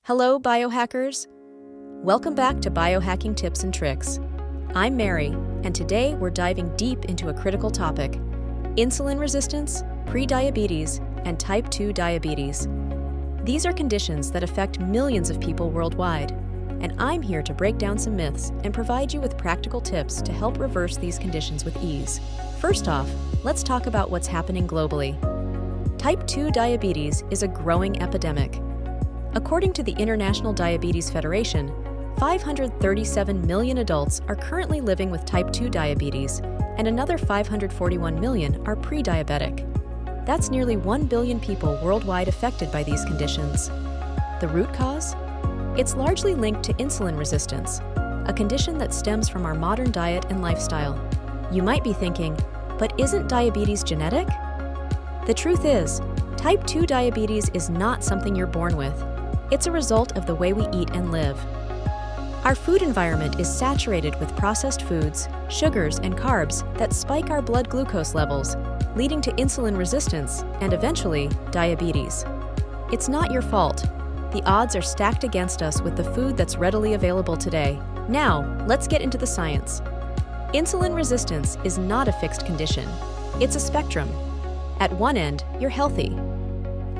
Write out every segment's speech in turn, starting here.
Hello, biohackers! Welcome back to Biohacking Tips and Tricks. I'm Mary, and today we're diving deep into a critical topic: insulin resistance, prediabetes, and type 2 diabetes. These are conditions that affect millions of people worldwide, and I'm here to break down some myths and provide you with practical tips to help reverse these conditions with ease. First off, let's talk about what's happening globally. Type 2 diabetes is a growing epidemic. According to the International Diabetes Federation, 537 million adults are currently living with type 2 diabetes, and another 541 million are pre-diabetic. That's nearly 1 billion people worldwide affected by these conditions. The root cause? It's largely linked to insulin resistance, a condition that stems from our modern diet and lifestyle. You might be thinking, but isn't diabetes genetic? The truth is, type 2 diabetes is not something you're born with. It's a result of the way we eat and live. Our food environment is saturated with processed foods, sugars, and carbs that spike our blood glucose levels, leading to insulin resistance and eventually diabetes. It's not your fault. The odds are stacked against us with the food that's readily available today. Now, let's get into the science. Insulin resistance is not a fixed condition. It's a spectrum. At one end, you're healthy.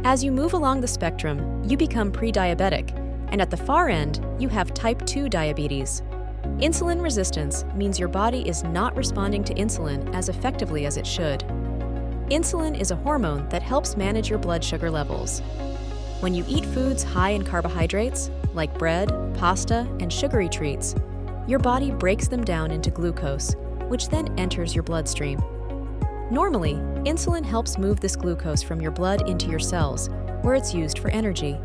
As you move along the spectrum, you become pre-diabetic, and at the far end, you have type 2 diabetes. Insulin resistance means your body is not responding to insulin as effectively as it should. Insulin is a hormone that helps manage your blood sugar levels. When you eat foods high in carbohydrates, like bread, pasta, and sugary treats, your body breaks them down into glucose, which then enters your bloodstream. Normally, insulin helps move this glucose from your blood into your cells, where it's used for energy.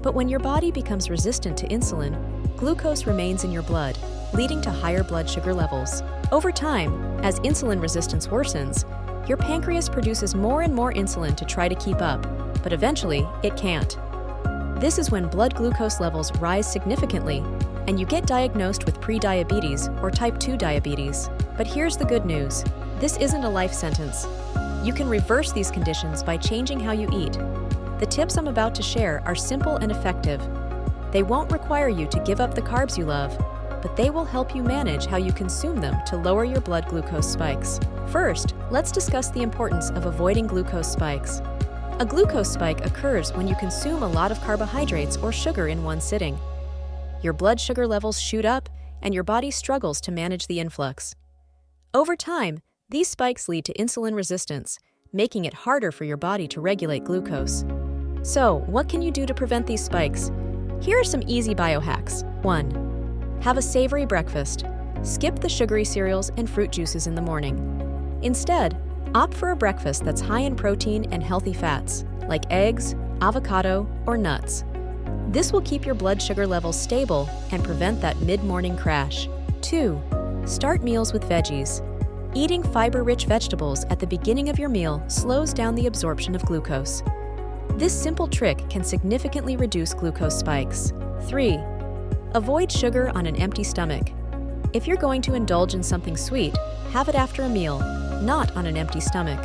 But when your body becomes resistant to insulin, glucose remains in your blood, leading to higher blood sugar levels. Over time, as insulin resistance worsens, your pancreas produces more and more insulin to try to keep up, but eventually it can't. This is when blood glucose levels rise significantly, and you get diagnosed with prediabetes or type 2 diabetes. But here's the good news. This isn't a life sentence. You can reverse these conditions by changing how you eat. The tips I'm about to share are simple and effective. They won't require you to give up the carbs you love, but they will help you manage how you consume them to lower your blood glucose spikes. First, let's discuss the importance of avoiding glucose spikes. A glucose spike occurs when you consume a lot of carbohydrates or sugar in one sitting. Your blood sugar levels shoot up, and your body struggles to manage the influx. Over time, these spikes lead to insulin resistance, making it harder for your body to regulate glucose. So, what can you do to prevent these spikes? Here are some easy biohacks. 1. Have a savory breakfast. Skip the sugary cereals and fruit juices in the morning. Instead, opt for a breakfast that's high in protein and healthy fats, like eggs, avocado, or nuts. This will keep your blood sugar levels stable and prevent that mid-morning crash. 2. Start meals with veggies. Eating fiber-rich vegetables at the beginning of your meal slows down the absorption of glucose. This simple trick can significantly reduce glucose spikes. 3. Avoid sugar on an empty stomach. If you're going to indulge in something sweet, have it after a meal, not on an empty stomach.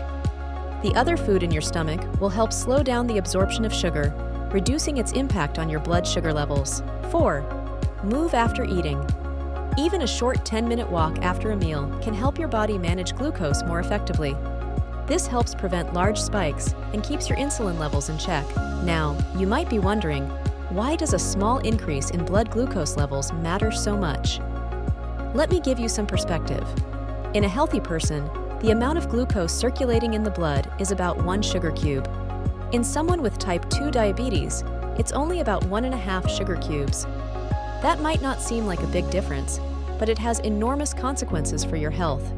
The other food in your stomach will help slow down the absorption of sugar, reducing its impact on your blood sugar levels. 4. Move after eating. Even a short 10-minute walk after a meal can help your body manage glucose more effectively. This helps prevent large spikes and keeps your insulin levels in check. Now, you might be wondering, why does a small increase in blood glucose levels matter so much? Let me give you some perspective. In a healthy person, the amount of glucose circulating in the blood is about 1 sugar cube. In someone with type 2 diabetes, it's only about 1.5 sugar cubes. That might not seem like a big difference, but it has enormous consequences for your health.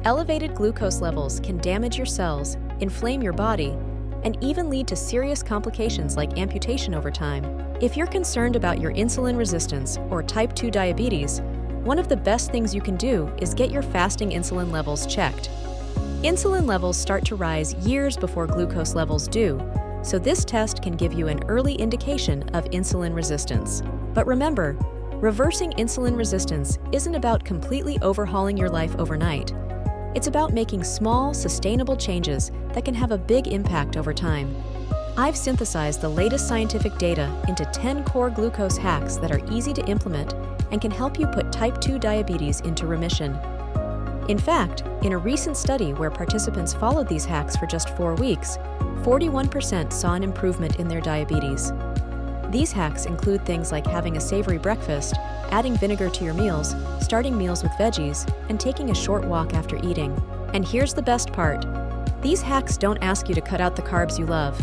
Elevated glucose levels can damage your cells, inflame your body, and even lead to serious complications like amputation over time. If you're concerned about your insulin resistance or type 2 diabetes, one of the best things you can do is get your fasting insulin levels checked. Insulin levels start to rise years before glucose levels do, so this test can give you an early indication of insulin resistance. But remember, reversing insulin resistance isn't about completely overhauling your life overnight. It's about making small, sustainable changes that can have a big impact over time. I've synthesized the latest scientific data into 10 core glucose hacks that are easy to implement and can help you put type 2 diabetes into remission. In fact, in a recent study where participants followed these hacks for just 4 weeks, 41% saw an improvement in their diabetes. These hacks include things like having a savory breakfast, adding vinegar to your meals, starting meals with veggies, and taking a short walk after eating. And here's the best part. These hacks don't ask you to cut out the carbs you love.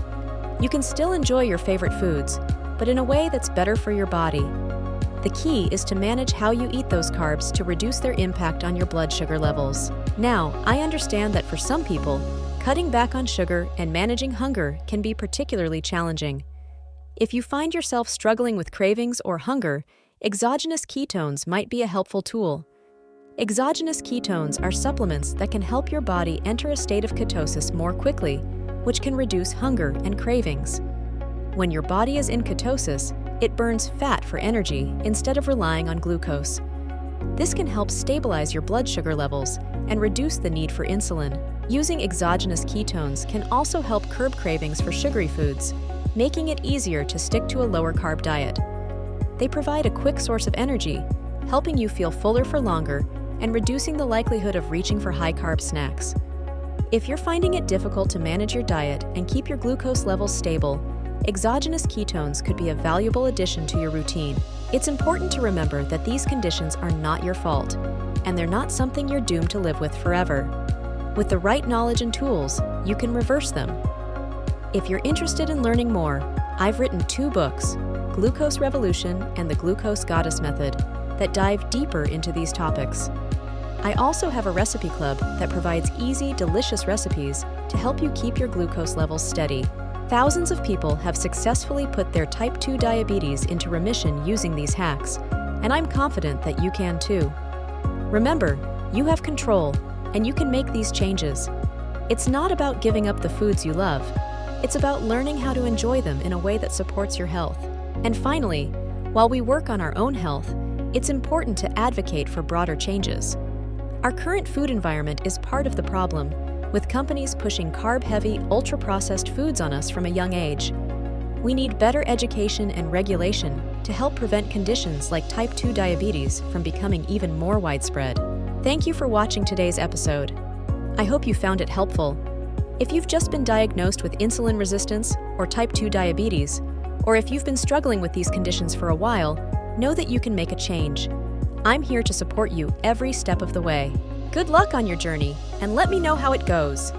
You can still enjoy your favorite foods, but in a way that's better for your body. The key is to manage how you eat those carbs to reduce their impact on your blood sugar levels. Now, I understand that for some people, cutting back on sugar and managing hunger can be particularly challenging. If you find yourself struggling with cravings or hunger, exogenous ketones might be a helpful tool. Exogenous ketones are supplements that can help your body enter a state of ketosis more quickly, which can reduce hunger and cravings. When your body is in ketosis, it burns fat for energy instead of relying on glucose. This can help stabilize your blood sugar levels and reduce the need for insulin. Using exogenous ketones can also help curb cravings for sugary foods, making it easier to stick to a lower-carb diet. They provide a quick source of energy, helping you feel fuller for longer and reducing the likelihood of reaching for high-carb snacks. If you're finding it difficult to manage your diet and keep your glucose levels stable, exogenous ketones could be a valuable addition to your routine. It's important to remember that these conditions are not your fault, and they're not something you're doomed to live with forever. With the right knowledge and tools, you can reverse them. If you're interested in learning more, I've written 2 books, Glucose Revolution and the Glucose Goddess Method, that dive deeper into these topics. I also have a recipe club that provides easy, delicious recipes to help you keep your glucose levels steady. Thousands of people have successfully put their type 2 diabetes into remission using these hacks, and I'm confident that you can too. Remember, you have control, and you can make these changes. It's not about giving up the foods you love. It's about learning how to enjoy them in a way that supports your health. And finally, while we work on our own health, it's important to advocate for broader changes. Our current food environment is part of the problem, with companies pushing carb-heavy, ultra-processed foods on us from a young age. We need better education and regulation to help prevent conditions like type 2 diabetes from becoming even more widespread. Thank you for watching today's episode. I hope you found it helpful. If you've just been diagnosed with insulin resistance or type 2 diabetes, or if you've been struggling with these conditions for a while, know that you can make a change. I'm here to support you every step of the way. Good luck on your journey, and let me know how it goes.